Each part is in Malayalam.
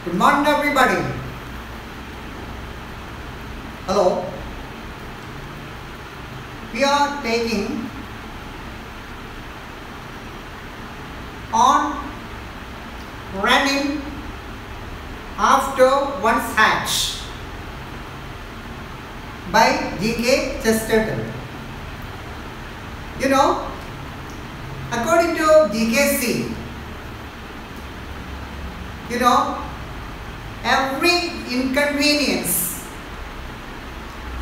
Good morning, everybody. Hello. We are taking on running after one's hatch by G.K. Chesterton. You know, according to GKC, you know, every inconvenience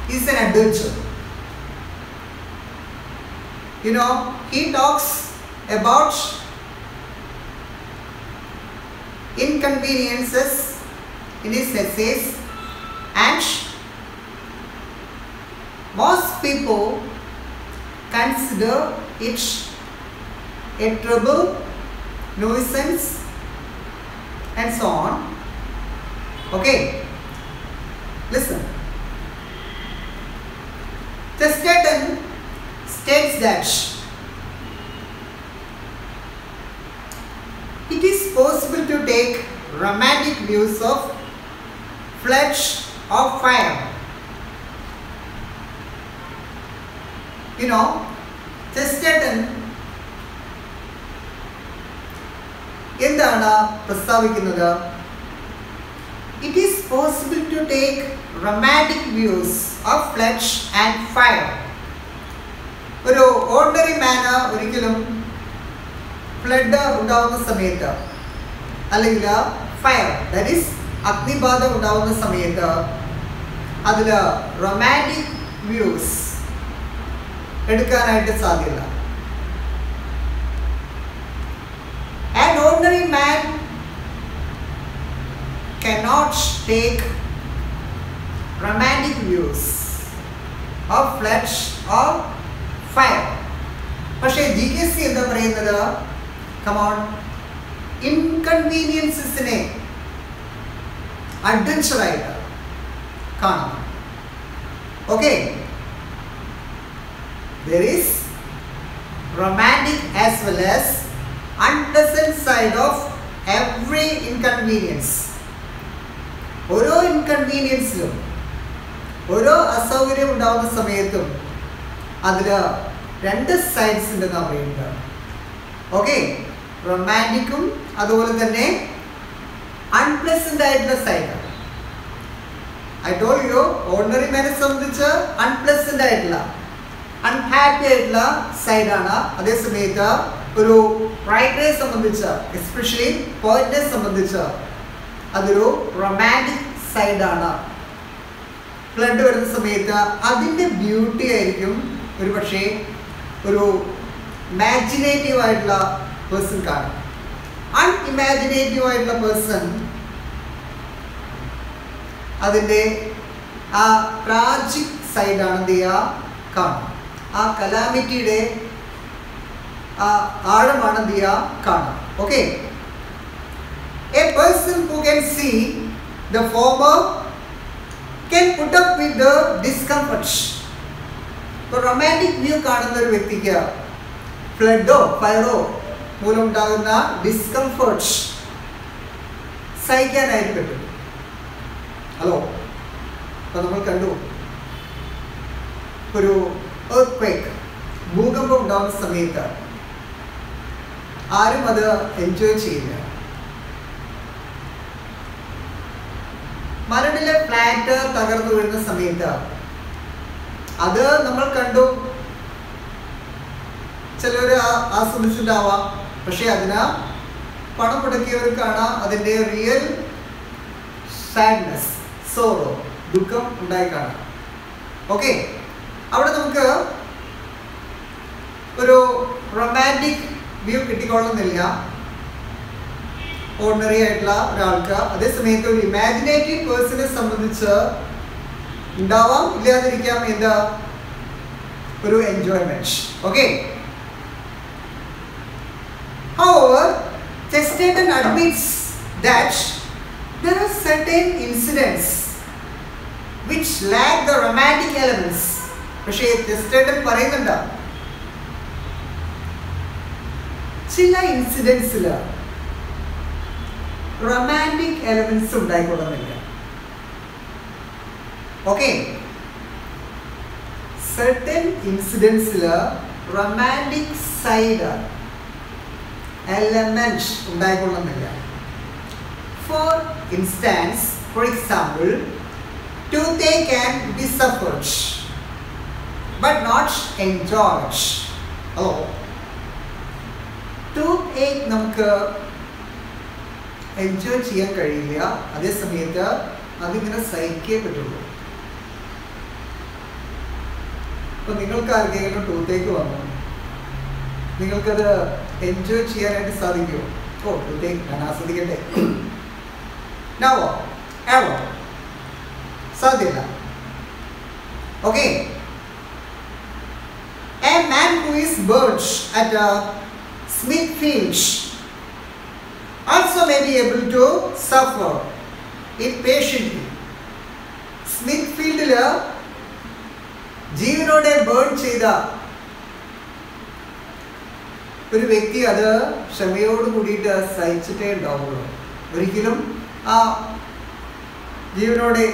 is an adventure. You know, he talks about inconveniences in his essays, and most people consider it a trouble, nuisance, and so on. Okay, listen. Chesterton states that it is possible to take romantic views of flood or fire. You know, Chesterton എന്താണ് പ്രസ്താവിക്കുന്നത്? It is possible to take romantic views of flood and fire. ഒരു ഓർഡിനറി മാന് ഒരിക്കലും ഫ്ലഡ് ഉണ്ടാവുന്ന സമയത്ത് അല്ലെങ്കിൽ ഫയർ ദാറ്റ് ഈസ് അഗ്നിബാധ ഉണ്ടാവുന്ന സമയത്ത് അതിൽ റൊമാൻറ്റിക് വ്യൂസ് എടുക്കാനായിട്ട് സാധ്യത. An ordinary man cannot take romantic views of flood or fire. പക്ഷേ GKC എന്താ പറയുന്നത്? Come on, ഇൻകൺവീനിയൻസസിനെ അഡ്വഞ്ചർ ആയിട്ട് കാണണം. Okay, there is romantic as well as unpleasant side of every inconvenience. ഓരോ ഇൻകൺവീനിയൻസിലും ഓരോ അസൗകര്യം ഉണ്ടാവുന്ന സമയത്തും അതിൽ രണ്ട് സൈഡ്സ് ഉണ്ടെന്നാണ് പറയുന്നത്. ഓക്കെ, റൊമാൻറ്റിക്കും അതുപോലെ തന്നെ അൺപ്ലസന്റ് ആയിട്ടുള്ള side. I told you, ordinary മാനെ സംബന്ധിച്ച് അൺപ്ലസന്റ് ആയിട്ടുള്ള അൺഹാപ്പി ആയിട്ടുള്ള സൈഡാണ്. അതേസമയത്ത് ഒരു റൈറ്ററെ സംബന്ധിച്ച്, എസ്പെഷ്യലി പോയറ്റിനെ സംബന്ധിച്ച് അതൊരു റൊമാൻറ്റിക് സൈഡാണ്. ഫ്ലഡ് വരുന്ന സമയത്ത് അതിൻ്റെ ബ്യൂട്ടി ആയിരിക്കും ഒരു പക്ഷേ ഒരു ഇമാജിനേറ്റീവ് ആയിട്ടുള്ള പേഴ്സൺ കാണും. അൺഇമാജിനേറ്റീവ് ആയിട്ടുള്ള പേഴ്സൺ അതിൻ്റെ ആ ട്രാജിക് സൈഡാണ് എന്ത് ചെയ്യുക കാണും. ആ കലാമിറ്റിയുടെ ആ ആഴമാണ് എന്ത് ചെയ്യുക കാണും. Okay, a person who can see the former can put up with the discomfort. ഇപ്പോൾ റൊമാൻറ്റിക് വ്യൂ കാണുന്ന ഒരു വ്യക്തിക്ക് ഫ്ലഡോ ഫയറോ മൂലമുണ്ടാകുന്ന ഡിസ്കംഫർട്ട് സഹിക്കാനായിട്ട് പറ്റും. ഹലോ, അപ്പോൾ നമ്മൾ കണ്ടു ഒരു earthquake, ഭൂകമ്പം ഉണ്ടാകുന്ന സമയത്ത് ആരും അത് എൻജോയ് ചെയ്യില്ല. മരടിലെ ഫ്ലാറ്റ് തകർന്നു വീഴുന്ന സമയത്ത് അത് നമ്മൾ കണ്ടു, ചിലർ ആസ്വദിച്ചിട്ടുണ്ടാവാം. പക്ഷെ അതിന് പണം മുടക്കിയവർക്കാണ് അതിൻ്റെ റിയൽ സാഡ്നെസ്, സോറോ, ദുഃഖം ഉണ്ടായി കാണാം. ഓക്കെ, അവിടെ നമുക്ക് ഒരു റൊമാൻറ്റിക് വ്യൂ കിട്ടിക്കൊള്ളുന്നില്ല ഓർഡിനറി ആയിട്ടുള്ള ഒരാൾക്ക്. അതേസമയത്ത് ഒരു ഇമാജിനേറ്റീവ് പേഴ്സണെ സംബന്ധിച്ച് ഉണ്ടാവാം, ഇല്ലാതിരിക്കാം എന്താ ഒരു enjoyment. Okay, however, Chesterton admits that there are certain incidents which lack the romantic elements. പക്ഷേ Chesterton പറയുന്നുണ്ട് ചില ഇൻസിഡൻസിൽ റൊമാൻറ്റിക് എലമെന്റ്സ് ഉണ്ടായിക്കൊള്ളുന്നില്ല. ഓക്കെ, certain ഇൻസിഡൻസിൽ റൊമാൻറ്റിക് സൈഡ് എലമെന്റ് ഉണ്ടായിക്കൊള്ളുന്നില്ല. For instance, for example, toothache can be suffered but not enjoyed. Hello, toothache നമുക്ക് എൻജോയ് ചെയ്യാൻ കഴിയില്ല, അതേ സമയത്ത് അതിങ്ങനെ സഹിക്കേ പറ്റുള്ളൂ. ഇപ്പം നിങ്ങൾക്ക് ആർക്കെങ്കിലും ടൂത്തേക്ക് വന്നു, നിങ്ങൾക്കത് എൻജോയ് ചെയ്യാനായിട്ട് സാധിക്കുമോ? ഓ, ടൂത്തേക്ക് ഞാൻ ആസ്വദിക്കട്ടെ, നോ എവർ, സാധ്യമല്ല. Okay, a man who is burned at a Smithfield also may be able to suffer it patiently. സ്മിത്ത്ഫീൽഡിൽ ജീവനോടെ ബേൺ ചെയ്ത ഒരു വ്യക്തി അത് ക്ഷമയോട് കൂടിയിട്ട് സഹിച്ചിട്ടേ ഉണ്ടാവുള്ളൂ. ഒരിക്കലും ആ ജീവനോടെ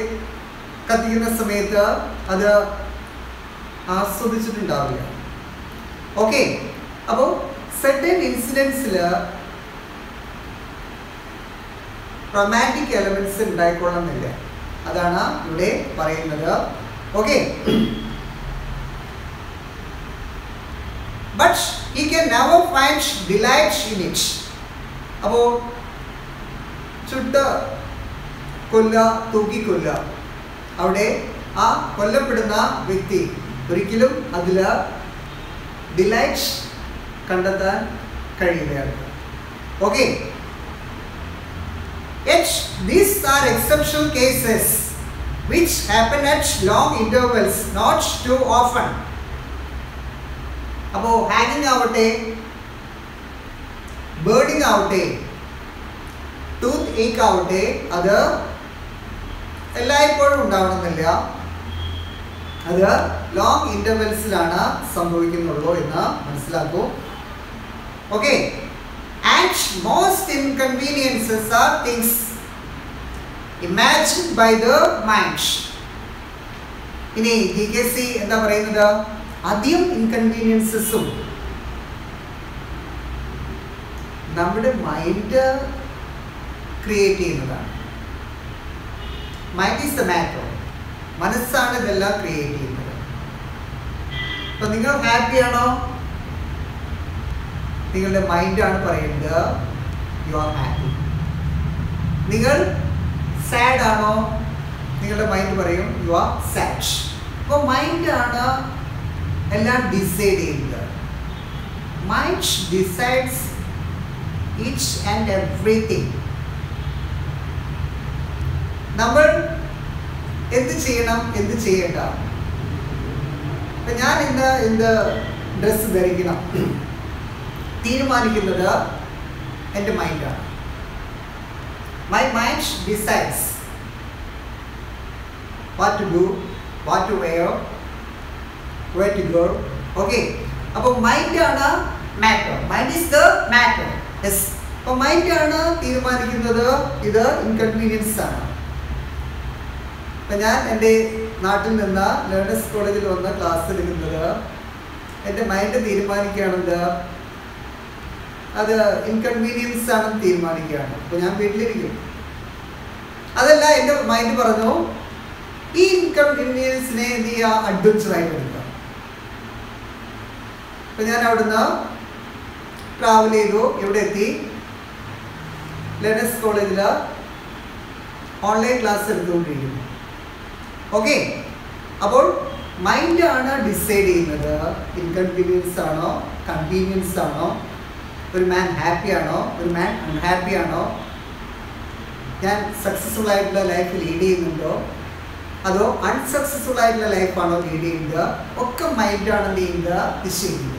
കത്തിക്കുന്ന സമയത്ത് അത് ആസ്വദിച്ചിട്ടുണ്ടാവില്ല. ഓക്കെ, അപ്പോൾ സെർട്ടൻ ഇൻസിഡൻസിൽ റൊമാൻറ്റിക് എലമെന്റ്സ് ഉണ്ടായിക്കൊള്ളുന്നില്ല, അതാണ് ഇവിടെ പറയുന്നത്. Okay, but he can never find delight in it. അപ്പോൾ ചുട്ട് കൊല്ലുക, തൂക്കിക്കൊല്ലുക, അവിടെ ആ കൊല്ലപ്പെടുന്ന വ്യക്തി ഒരിക്കലും അതിൽ ഡിലൈറ്റ് കണ്ടെത്താൻ കഴിയില്ല. Okay, yet these are exceptional cases which happen at long intervals, not too often. അപ്പോൾ ഹാങ്ങിങ് ആവട്ടെ, ബേണിങ് ആവട്ടെ, ടൂത്ത് ഏക്ക് ആവട്ടെ, അത് എല്ലായ്പ്പോഴും ഉണ്ടാവണമെന്നില്ല, അത് ലോങ് ഇന്റർവെൽസിലാണ് സംഭവിക്കുന്നുള്ളൂ എന്ന് മനസ്സിലാക്കൂ. Okay, and most inconveniences are things imagined by the mind. ഇനി GKC എന്താ പറയുന്നത്? അധികം ഇൻകൺവീനിയൻസസും നമ്മുടെ മൈൻഡ് ക്രിയേറ്റ് ചെയ്യുന്നതാണ്. മൈൻഡ് ഈസ് ദ മാറ്റർ, മനസ്സാണ് ഇതെല്ലാം ക്രിയേറ്റ് ചെയ്യുന്നത്. അപ്പൊ നിങ്ങൾ ഹാപ്പിയാണോ? നിങ്ങളുടെ മൈൻഡാണ് പറയുന്നത് യു ആർ ഹാപ്പി. നിങ്ങൾ സാഡ് ആണോ? നിങ്ങളുടെ മൈൻഡ് പറയും യു ആർ സാഡ്. അപ്പോൾ മൈൻഡാണ് എല്ലാം ഡിസൈഡ് ചെയ്യുന്നത്. Mind decides each and everything. നമ്മൾ എന്ത് ചെയ്യണം, എന്ത് ചെയ്യണ്ട, ഇപ്പം ഞാൻ ഇന്ന് എന്ത് ഡ്രസ്സ് ധരിക്കണം തീരുമാനിക്കുന്നത് എൻ്റെ മൈൻഡാണ്. My mind decides what to do, what to wear, where to go. Okay, അപ്പോൾ മൈൻഡാണ് matter, mind is the matter. Yes, അപ്പോൾ മൈൻഡാണ് തീരുമാനിക്കുന്നത്. ഇത് ഇൻകൺവീനിയൻസ് ആണ്. ഇപ്പം ഞാൻ എൻ്റെ നാട്ടിൽ നിന്ന് ലേണേഴ്സ് കോളേജിൽ വന്ന് ക്ലാസ് എടുക്കുന്നത് എൻ്റെ മൈൻഡ് തീരുമാനിക്കുകയാണെന്ന്, അത് ഇൻകൺവീനിയൻസ് ആണെന്ന് തീരുമാനിക്കുകയാണ്. അപ്പോൾ ഞാൻ വീട്ടിലിരിക്കും. അതല്ല, എൻ്റെ മൈൻഡ് പറഞ്ഞു ഈ ഇൻകൺവീനിയൻസിനെ നീ ആ അഡ്വഞ്ചറായിട്ട് എടുക്കുക. അപ്പം ഞാൻ അവിടുന്ന് ട്രാവൽ ചെയ്തു, ഇവിടെ എത്തി, ലേണേഴ്സ് കോളേജിൽ ഓൺലൈൻ ക്ലാസ് എടുത്തുകൊണ്ടിരിക്കുന്നു. ഓക്കെ, അപ്പോൾ മൈൻഡാണ് ഡിസൈഡ് ചെയ്യുന്നത് ഇൻകൺവീനിയൻസ് ആണോ കൺവീനിയൻസ് ആണോ, ഒരു മാൻ ഹാപ്പി ആണോ ഒരു മാൻ അൺഹാപ്പി ആണോ, ഞാൻ സക്സസ്ഫുൾ ആയിട്ടുള്ള ലൈഫ് ലീഡ് ചെയ്യുന്നുണ്ടോ അതോ അൺസക്സസ്ഫുൾ ആയിട്ടുള്ള ലൈഫാണോ ലീഡ് ചെയ്യുന്നത്, ഒക്കെ മൈൻഡാണ് എന്ത് ചെയ്യുന്നത്, നിശ്ചയിക്കുന്നത്.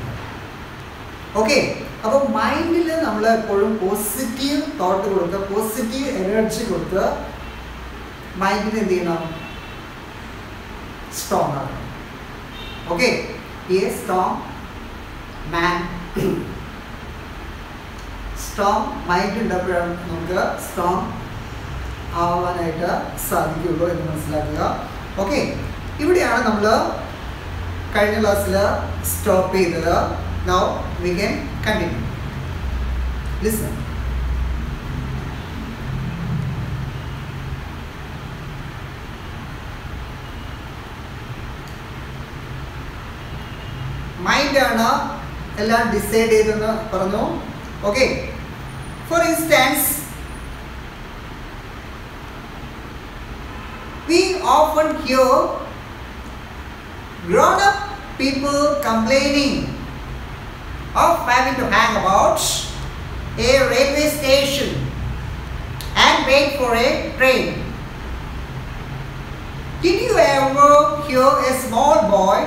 ഓക്കെ, അപ്പോൾ മൈൻഡിൽ നമ്മൾ എപ്പോഴും പോസിറ്റീവ് തോട്ട് കൊടുത്ത്, പോസിറ്റീവ് എനർജി കൊടുത്ത് മൈൻഡിന് എന്ത് ചെയ്യണം, സ്ട്രോങ് ആകണം. Okay, a strong man, strong mind ഉണ്ടാകുമ്പോഴാണ് നമുക്ക് സ്ട്രോങ് ആവാനായിട്ട് സാധിക്കുള്ളൂ എന്ന് മനസ്സിലാക്കുക. ഓക്കെ, ഇവിടെയാണ് നമ്മൾ കഴിഞ്ഞ ക്ലാസ്സിൽ സ്റ്റോപ്പ് ചെയ്തത്. Now we can continue. Listen. മൈൻഡാണ് എല്ലാം ഡിസൈഡ് ചെയ്തെന്ന് പറഞ്ഞു. Okay, for instance we often hear grown-up people complaining of having to hang about a railway station and wait for a train. Did you ever hear a small boy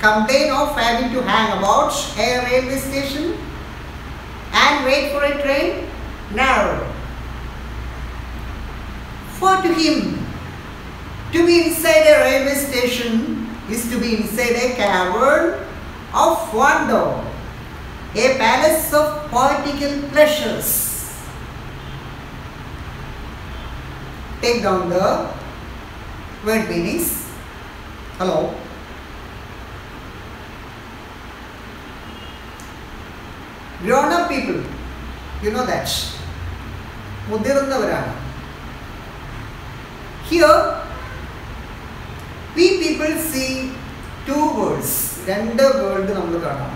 complain of having to hang about a railway station and wait for a train? No. For to him, to be inside a railway station is to be inside a cavern of wonder, a palace of poetical pleasures. Take down the word meanings. Hello. Grown-up people, you know that. മുതിർന്നവരാണ്. Here we people see two worlds. രണ്ട് വേൾഡ് നമ്മൾ കാണാം.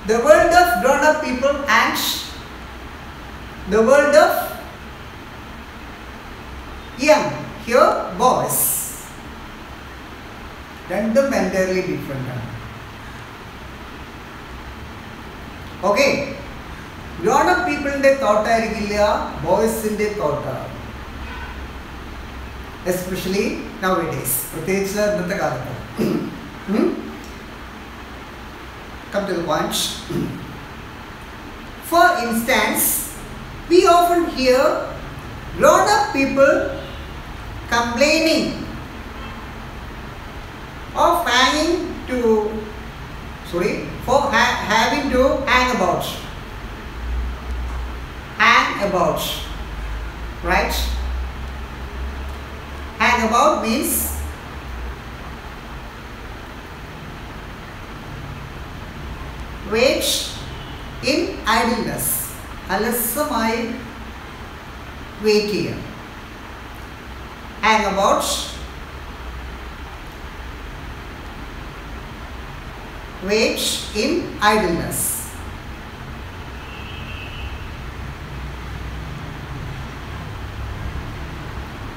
The world of grown-up people and the world of young, here boys. രണ്ടും entirely different ആണ്. ഓക്കെ, grown-up പീപ്പിളിൻ്റെ തോട്ട് ആയിരിക്കില്ല ബോയ്സിൻ്റെ തോട്ടാണ്. Especially nowadays, പ്രത്യേകിച്ച് ഇന്നത്തെ കാലത്ത്. Come to the point. For instance, we often hear grown-up people complaining of having to hang about, right? Hang about means wait in idleness. അലസമായി വെയിറ്റ് ചെയ്യുക. Hang about, wait in idleness.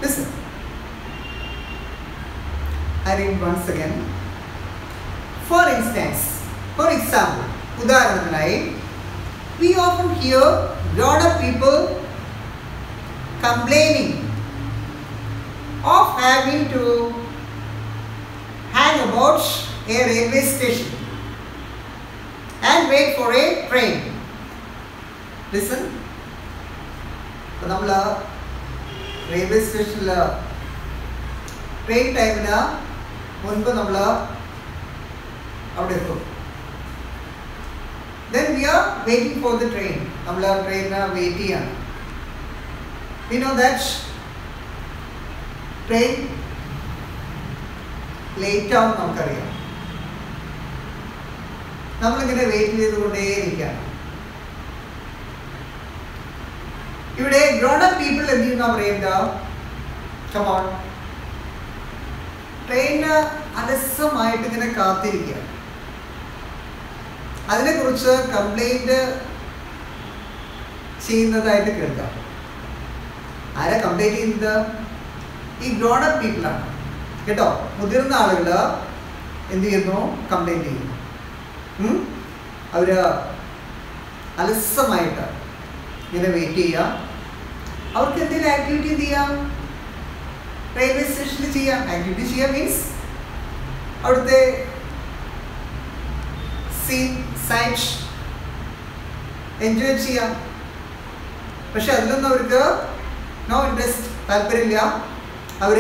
Listen. I read once again. For instance, for example, ഉദാഹരണത്തിനായി, we often hear grown-up people complaining of having to hang about a railway station and wait for a train. Listen. അപ്പോൾ നമ്മൾ റെയിൽവേ സ്റ്റേഷനിൽ ട്രെയിൻ ടൈമിന് മുൻപ് നമ്മൾ അവിടെ എത്തും. Then we are waiting for the train. നമ്മൾ ആ ട്രെയിനിന് വെയിറ്റ് ചെയ്യാണ്. We know that train late ആവും നമുക്കറിയാം. നമ്മളിങ്ങനെ വെയിറ്റ് ചെയ്തുകൊണ്ടേയിരിക്കുകയാണ്. ഇവിടെ grown-up people എന്ത് ചെയ്യുന്ന പറയുന്നത്, come on, ട്രെയിന് അലസമായിട്ട് ഇങ്ങനെ കാത്തിരിക്കുക. അതിനെക്കുറിച്ച് കംപ്ലൈൻറ്റ് ചെയ്യുന്നതായിട്ട് കേൾക്കാം. ആരാ കംപ്ലൈൻറ്റ് ചെയ്യുന്നത്? ഈ ഗ്രോൺ-അപ്പ് പീപ്പിളാണ് കേട്ടോ. മുതിർന്ന ആളുകൾ എന്ത് ചെയ്യുന്നു? കംപ്ലൈൻറ്റ് ചെയ്യുന്നു. അവർ അലസമായിട്ട് ഇങ്ങനെ വെയിറ്റ് ചെയ്യുക. അവർക്ക് എന്തെങ്കിലും ആക്ടിവിറ്റി എന്ത് ചെയ്യാം? റെയിൽവേ സ്റ്റേഷനിൽ ചെയ്യാം. ആക്ടിവിറ്റി ചെയ്യാം മീൻസ് അവിടുത്തെ സീൻ സൈറ്റ് എൻജോയ് ചെയ്യാം. പക്ഷെ അതിലൊന്നും അവർക്ക് നോ ഇൻട്രസ്റ്റ്, താല്പര്യമില്ല. അവർ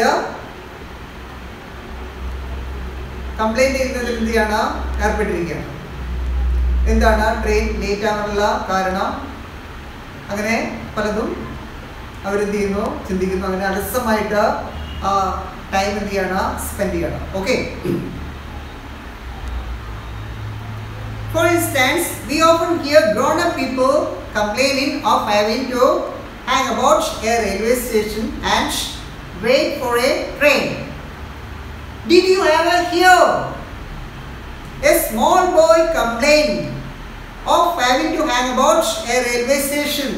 കംപ്ലൈൻറ്റ് ചെയ്യുന്നതിൽ എന്ത് ചെയ്യാണ്? ഏർപ്പെട്ടിരിക്കുകയാണ്. എന്താണ് ട്രെയിൻ ലേറ്റ് ആവാനുള്ള കാരണം, അങ്ങനെ പലതും അവരെന്ത് ചെയ്യുന്നു, ചിന്തിക്കുന്നു. അങ്ങനെ അലസമായിട്ട് ആ ടൈം എന്ത് ചെയ്യണം, സ്പെൻഡ് ചെയ്യണം. Okay. For instance, we often hear grown-up people complaining of having to hang about a railway station and wait for a train. Did you ever hear a small boy complain of having to hang about a railway station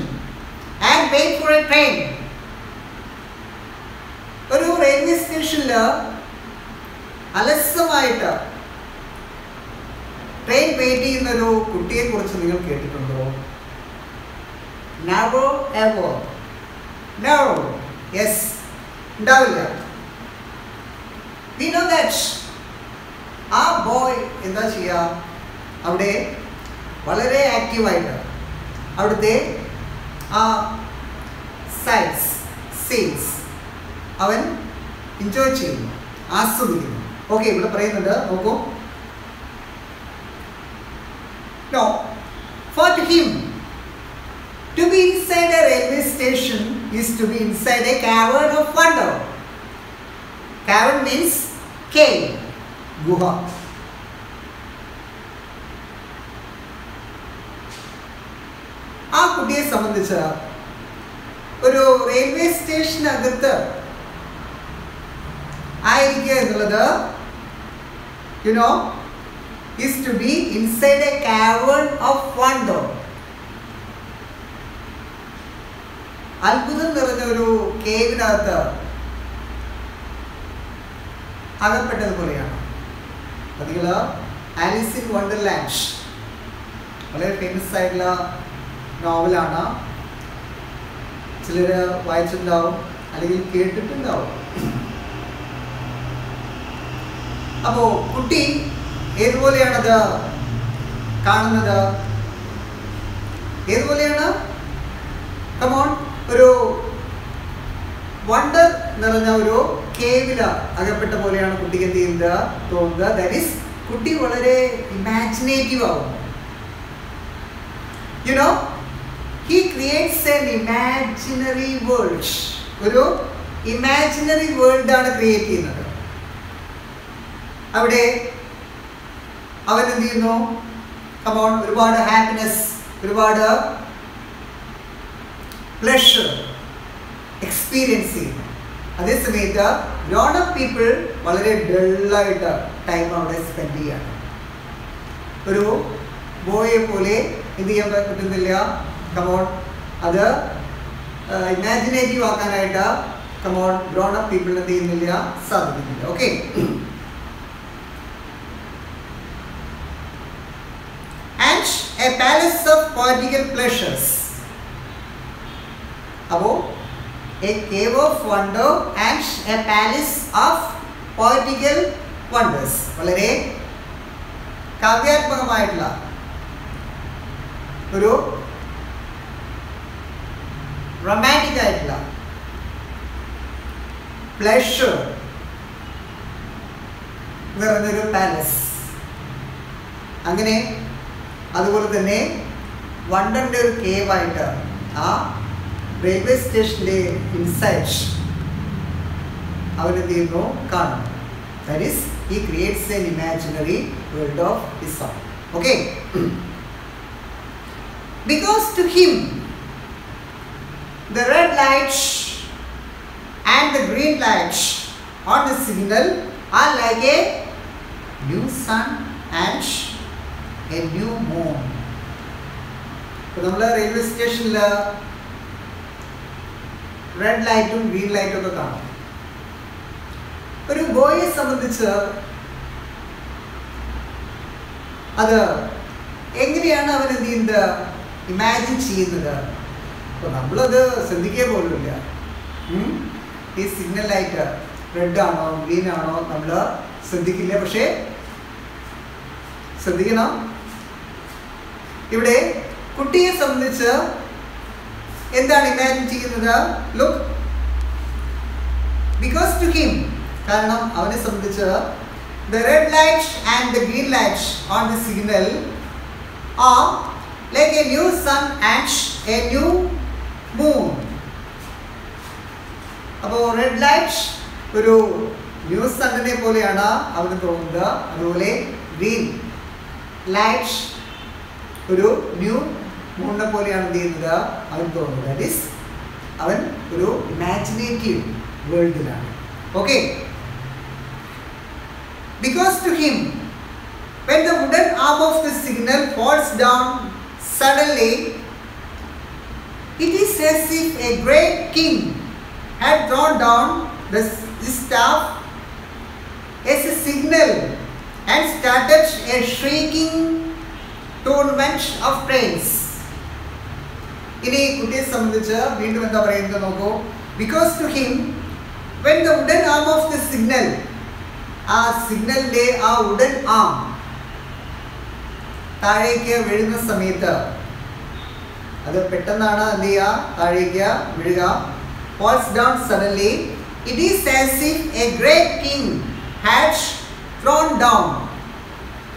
and wait for a train? ഒരു റെയിൽവേ സ്റ്റേഷനിൽ അലസമായിട്ട് ട്രെയിൻ വെയിറ്റ് ചെയ്യുന്ന ഒരു കുട്ടിയെ കുറിച്ച് നിങ്ങൾ കേട്ടിട്ടുണ്ടോ? Never ever. No. Yes. ഉണ്ടാവില്ല. We know that ആ ബോയ് എന്താ ചെയ്യുക, അവിടെ വളരെ ആക്റ്റീവായിട്ട് അവിടുത്തെ ആ സൈറ്റ്സ് സീൻസ് അവൻ എൻജോയ് ചെയ്യുന്നു, ആസ്വദിക്കുന്നു. ഓക്കെ, ഇവിടെ പറയുന്നുണ്ട്, നോക്കൂ. No, for him to be inside a railway station is to be inside a cavern of wonder. Cavern means cave, ഗുഹ. ആ കുട്ടിയെ സംബന്ധിച്ച് ഒരു റെയിൽവേ സ്റ്റേഷനകത്ത് ആയിരിക്കുക എന്നുള്ളത് is to be inside a cavern of wonder. അത്ഭുതം നിറഞ്ഞ ഒരു കേവിനകത്ത് അകപ്പെട്ടതുപോലെയാണ്. അതിൽ ആലിസ് ഇൻ വണ്ടർലാൻഡ് വളരെ ഫേമസ് ആയിട്ടുള്ള നോവലാണ്. ചിലർ വായിച്ചിട്ടുണ്ടാവും അല്ലെങ്കിൽ കേട്ടിട്ടുണ്ടാവും. അപ്പോൾ കുട്ടി ഏതുപോലെയാണത് കാണുന്നത്? ഏതുപോലെയാണ്? കമോൺ, ഒരു വണ്ടർ നിറഞ്ഞ ഒരു കേവില അകപ്പെട്ട പോലെയാണ് കുട്ടിക്ക് എന്ത് ചെയ്യുന്നത്, തോന്നുന്നത്. ദാറ്റ് ഈസ്, കുട്ടി വളരെ ഇമാജിനേറ്റീവ് ആവുന്നു. He creates an imaginary world. ഒരു ഇമാജിനറി വേൾഡ് ആണ് ക്രിയേറ്റ് ചെയ്യുന്നത്. അവിടെ അവൻ എന്ത് ചെയ്യുന്നു, കമോൺ, ഒരുപാട് ഹാപ്പിനെസ്, ഒരുപാട് പ്ലഷർ എക്സ്പീരിയൻസ് ചെയ്യുന്നു. അതേസമയത്ത് ഗ്രോൺ അപ്പ് പീപ്പിൾ വളരെ ഡള്ളായിട്ട് ടൈം അവിടെ സ്പെൻഡ് ചെയ്യാണ്. ഒരു ബോയെ പോലെ എന്ത് ചെയ്യാൻ പറ്റുന്നില്ല, കമോൺ, അത് ഇമാജിനേറ്റീവ് ആക്കാനായിട്ട് കമോൺ ഗ്രോൺ അപ്പ് പീപ്പിൾ എന്ത് ചെയ്യുന്നില്ല, സാധിക്കുന്നില്ല. Okay. And a palace of poetical pleasures. അപ്പോൾ a cave of wonder and a palace of poetical wonders. വളരെ കാവ്യാത്മകമായിട്ടുള്ള ഒരു റൊമാൻറ്റിക് ആയിട്ടുള്ള പ്ലഷർ നിറഞ്ഞൊരു പാലസ്. അങ്ങനെ അതുപോലെ തന്നെ വണ്ടറിൻ്റെ ഒരു കേവായിട്ട് ആ റെയിൽവേ സ്റ്റേഷൻ്റെ ഇൻസൈഡ് അവരെന്ത് ചെയ്യുന്നു, കാണും. That is, he creates an imaginary world of his own. Okay. Because to him the red light and the green light on the signal are like a new sun and a new moon. ഇപ്പോൾ നമ്മൾ റെയിൽവേ സ്റ്റേഷനിൽ റെഡ് ലൈറ്റും ഗ്രീൻ ലൈറ്റും ഒക്കെ കാണും. ഒരു ബോയെ സംബന്ധിച്ച് അത് എങ്ങനെയാണ് അവൻ എന്ത് ചെയ്യുന്നത്, ഇമാജിൻ ചെയ്യുന്നത്? അപ്പോൾ നമ്മളത് ശ്രദ്ധിക്കുക പോലുമില്ല. ഈ സിഗ്നൽ ലൈറ്റ് റെഡ് ആണോ ഗ്രീൻ ആണോ നമ്മൾ ശ്രദ്ധിക്കില്ല. പക്ഷേ ശ്രദ്ധിക്കണം, ഇവിടെ കുട്ടിയെ സംബന്ധിച്ച് എന്താണ് ഇമാജിൻ ചെയ്യുന്നത്? ലുക്ക്, ബിക്കോസ് ടു ഹിം, കാരണം അവനെ സംബന്ധിച്ച് the red light and the green light on the signal are like a new sun and a new moon. അപ്പോൾ റെഡ് ലൈറ്റ് ഒരു ന്യൂ സണ്ണിനെ പോലെയാണ് അവന് തോന്നുന്നത്. അതുപോലെ ഗ്രീൻ ലൈറ്റ് ഒരു ന്യൂ മൂണിനെ പോലെയാണ് എന്ത് ചെയ്യുന്നത് അവൻ തോന്നുന്നത്. ദാറ്റ് ഈസ് അവൻ ഒരു ഇമാജിനേറ്റീവ് വേൾഡിലാണ്. Okay, because to him when the wooden arm of the signal falls down suddenly, it is as if a great king had thrown down the staff as a signal and started a shrieking tournament of praise. ഇനി കുട്ടിയെ സംബന്ധിച്ച് വീണ്ടും എന്താ പറയുന്നത് നോക്കൂ. because to him when the wooden arm of the signal, ആ സിഗ്നലിന്റെ ആ വുഡൻ ആം താഴേക്ക് വീഴുന്ന സമയത്ത്, അത് പെട്ടെന്നാണ് എന്ത് ചെയ്യുക താഴേക്ക് വീഴുക. falls down suddenly, it is as if a great king had thrown down.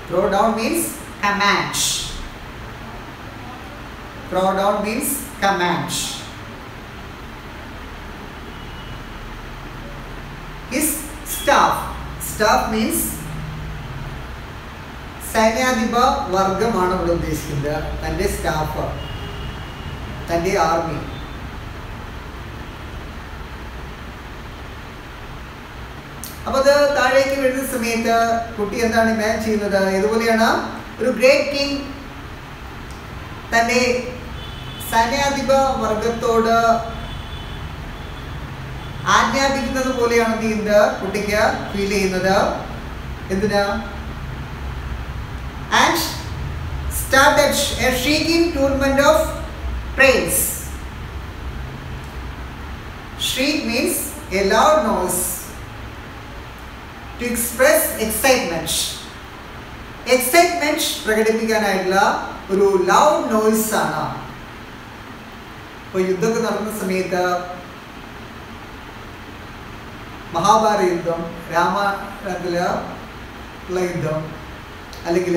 Throw down means command. Throw down means command. His staff. Staff means സൈന്യാധിപ വർഗമാണ് ഇവിടെ ഉദ്ദേശിക്കുന്നത്. തൻ്റെ സ്റ്റാഫ്, തൻ്റെ ആർമി. അപ്പോൾ അത് താഴേക്ക് വീഴുന്ന സമയത്ത് കുട്ടി എന്താണ് ഇമാജിൻ ചെയ്യുന്നത്? ഇതുപോലെയാണ് ഒരു ഗ്രേറ്റ് കിങ് തൻ്റെ സൈന്യാധിപ വർഗത്തോട് ആജ്ഞാപിക്കുന്നത് പോലെയാണ് എന്ത് ചെയ്യുന്നത് കുട്ടിക്ക് ഫീൽ ചെയ്യുന്നത്. എന്തിനാ? and started a shrieking tournament of praise. Shriek means a loud noise to express excitement. Excitement പ്രകടിപ്പിക്കാനായിട്ടുള്ള ഒരു ലൗഡ് നോയ്സ് ആണ്. ഇപ്പോൾ യുദ്ധമൊക്കെ നടന്ന സമയത്ത്, മഹാഭാരത യുദ്ധം, രാമായണത്തിലുള്ള യുദ്ധം, അല്ലെങ്കിൽ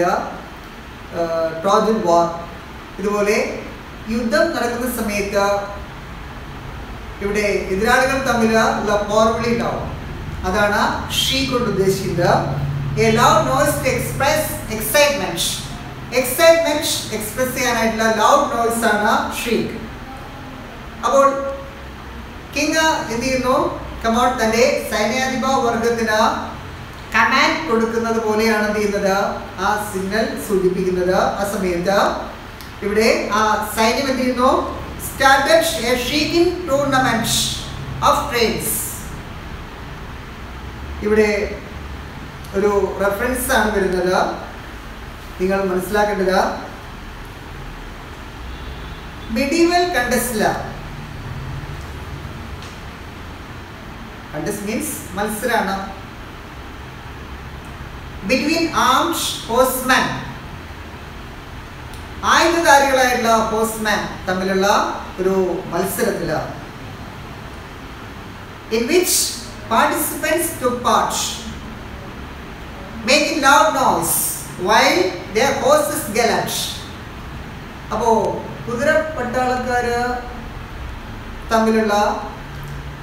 ട്രോജൻ വാർ, ഇതുപോലെ യുദ്ധം നടക്കുന്ന സമയത്ത് ഇവിടെ എതിരാളികൾ തമ്മിൽ ഉള്ള പോർവിളി ഉണ്ടാവും. അതാണ് ഷീക്ക് കൊണ്ട് ഉദ്ദേശിക്കുന്നത്. A loud noise to express excitement. Excitement express ചെയ്യാനായിട്ടുള്ള ലൗഡ് നോയ്സ് ആണ് ഷീക്ക്. അപ്പോൾ കിങ് എന്ത് ചെയ്യുന്നു? കമോൺ, തൻ്റെ സൈന്യാധിപ വർഗത്തിന് കമാൻഡ് കൊടുക്കുന്നത് പോലെയാണ് എന്ത് ചെയ്യുന്നത് ആ സിഗ്നൽ സൂചിപ്പിക്കുന്നത്. ആ സമയത്ത് ഇവിടെ ആ സൈന്യം എന്ത് ചെയ്യുന്നു? started a shrieking tournament of praise. ഇവിടെ ഒരു റെഫറൻസ് ആണ് വരുന്നത്. നിങ്ങൾ മനസ്സിലാക്കേണ്ടത് medieval contest. contest means മത്സരമാണ്. between armed horsemen, ആയുധധാരികളായിട്ടുള്ള ഹോഴ്സ്മാൻ തമ്മിലുള്ള ഒരു മത്സരത്തിൽ, in which participants took part, making loud noise while their horses galloped. അപ്പോൾ കുതിരപ്പട്ടാളക്കാർ തമ്മിലുള്ള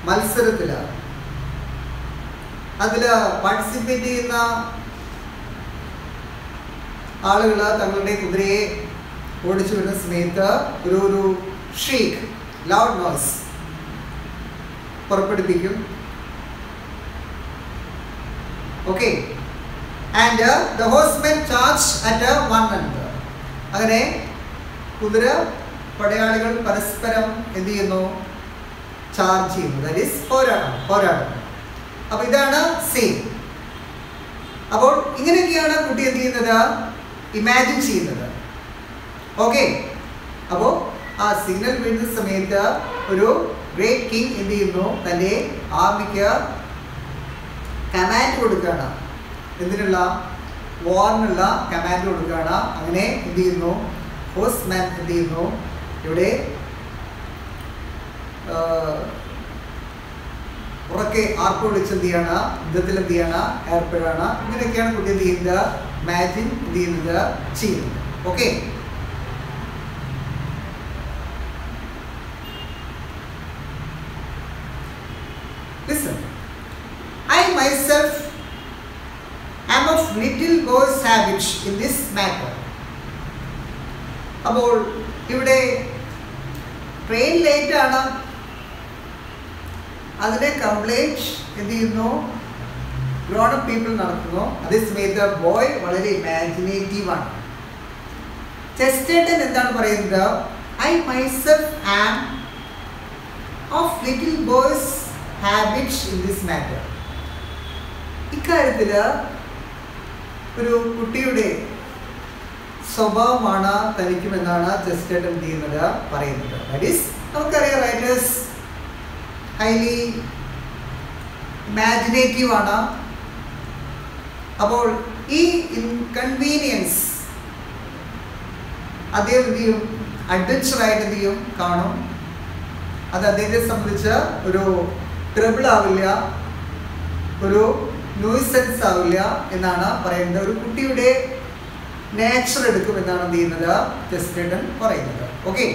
മത്സരത്തിൽ അതിൽ പാർട്ടിസിപ്പേറ്റ് ചെയ്യുന്ന ആളുകൾ തങ്ങളുടെ കുതിരയെ ഓടിച്ചു വരുന്ന സമയത്ത് ഒരു ഷീക്ക്, ലൗഡ് നോയ്സ് പുറപ്പെടുപ്പിക്കും. Okay, and the horsemen charge at one another. അങ്ങനെ കുതിര പടയാളികൾ പരസ്പരം എന്ത് ചെയ്യുന്നു? ചാർജ് ചെയ്യുന്നു. ദാറ്റ് ഈസ് പോരാട്ടം. അപ്പോൾ ഇതാണ് സീൻ. അപ്പോൾ ഇങ്ങനെയൊക്കെയാണ് കുട്ടി എന്ത് ചെയ്യുന്നത്? ഇമാജിൻ ചെയ്യുന്നത്. ഓക്കെ, അപ്പോൾ ആ സിഗ്നൽ വീഴുന്ന സമയത്ത് ഒരു ഗ്രേറ്റ് കിങ് എന്ത് ചെയ്യുന്നു? തൻ്റെ ആർമിക്ക് കമാൻഡ് കൊടുക്കുകയാണ്. എന്തിനുള്ള? വാറിനുള്ള കമാൻഡ് കൊടുക്കുകയാണ്. അങ്ങനെ എന്ത് ചെയ്യുന്നു? ഹോഴ്സ്മാൻ എന്ത് ചെയ്യുന്നു? ഇവിടെ ഉറക്കെ ആർപ്പ് വിളിച്ച് എന്ത് ചെയ്യാണ്? യുദ്ധത്തിൽ എന്ത് ചെയ്യാണ്? ഏർപ്പെടുകയാണ്. ഇങ്ങനെയൊക്കെയാണ് കുട്ടി എന്ത് ചെയ്യുന്നത്? ഇമാജിൻ എന്ത് ചെയ്യുന്നത്? ചെയ്യുന്നത്. Okay, of little boy's habits in this matter. അപ്പോൾ ഇവിടെ ട്രെയിൻ ലേറ്റ് ആണ്, അതിനെ കംപ്ലൈൻറ്റ് എന്ത് ചെയ്യുന്നു, ഗ്രോൺ അപ്പ് പീപ്പിൾ നടത്തുന്നു. അതേസമയത്ത് ദ ബോയ് വളരെ ഇമാജിനേറ്റീവ് ആണ്. ചെസ്റ്റേട്ടൻ എന്താണ് പറയുന്നത്, I myself am of little boys habits in this matter. ഇക്കാര്യത്തിൽ ഒരു കുട്ടിയുടെ സ്വഭാവമാണ് തനിക്കുമെന്നാണ് ചെസ്റ്റേട്ടൻ എന്ത് ചെയ്യുന്നത്, പറയുന്നത്. ദാറ്റ് ഈസ് നമുക്കറിയാം റൈറ്റേഴ്സ് ഹൈലി ഇമാജിനേറ്റീവ് ആണ്. അപ്പോൾ ഈ ഇൻകൺവീനിയൻസ് അദ്ദേഹം എന്ത് ചെയ്യും, അഡ്വഞ്ചറായിട്ട് എന്ത് ചെയ്യും, കാണും. അത് അദ്ദേഹത്തെ സംബന്ധിച്ച് ഒരു ട്രബിൾ ആവില്ല, ഒരു ന്യൂസൻസ് ആവില്ല എന്നാണ് പറയുന്നത്. ഒരു കുട്ടിയുടെ നേച്ചർ എടുക്കും എന്നാണ് എന്ത് ചെയ്യുന്നത്, ചെസ്റ്റേട്ടൻ പറയുന്നത്. ഓക്കെ.